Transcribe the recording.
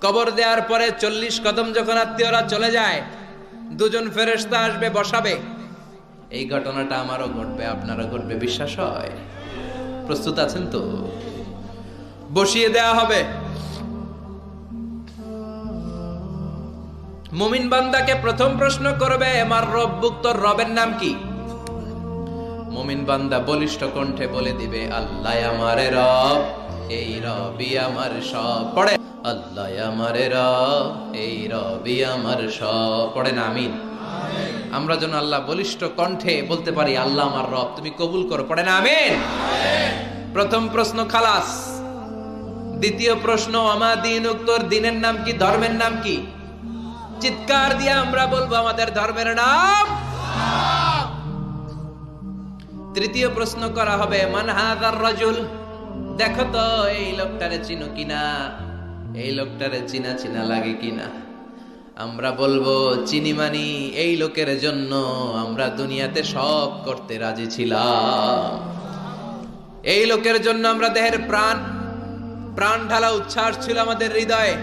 কবর দেওয়ার পরে 40 কদম যখন আত্মীয়রা চলে যায়, দুজন ফেরেশতা আসবে, বসাবে। এই ঘটনাটা আমারও ঘটবে, আপনারও ঘটবে, বিশ্বাস হয়? প্রস্তুত আছেন তো? বসিয়ে দেয়া হবে। মুমিন বান্দাকে প্রথম প্রশ্ন করবে, আমার রব্বুক, তোর রবের নাম কি? মুমিন বান্দা বলিষ্ঠ কণ্ঠে বলে দিবে, আল্লাহ আমারে রব, এই রবি আমার সব। পড়ে, আল্লাহ আমারে রব, এই রবি আমার সব। পড়েন আমিন। আমরা যেন আল্লাহ বলিষ্ঠ কণ্ঠে বলতে পারি, আল্লাহ আমার রব, তুমি কবুল করো। পড়েন আমিন। প্রথম প্রশ্ন খালাস। দ্বিতীয় প্রশ্ন, আমা দীনুক, তোর দিনের নাম কি, ধর্মের নাম কি? চিৎকার দিয়ে আমরা বলবো, আমাদের ধর্মের নাম। তৃতীয় প্রশ্ন করা হবে, মান হাযার রাজুল, দেখো তো এই লোকটারে চিনো কিনা, এই লোকটারে চিনা চিনা লাগে কিনা। আমরা বলবো, চিনি মানি, এই লোকের জন্য আমরা দুনিয়াতে সব করতে রাজি ছিলাম। এই লোকের জন্য আমরা দেহের প্রাণ ঢালা উচ্ছ্বাস ছিল আমাদের হৃদয়ে।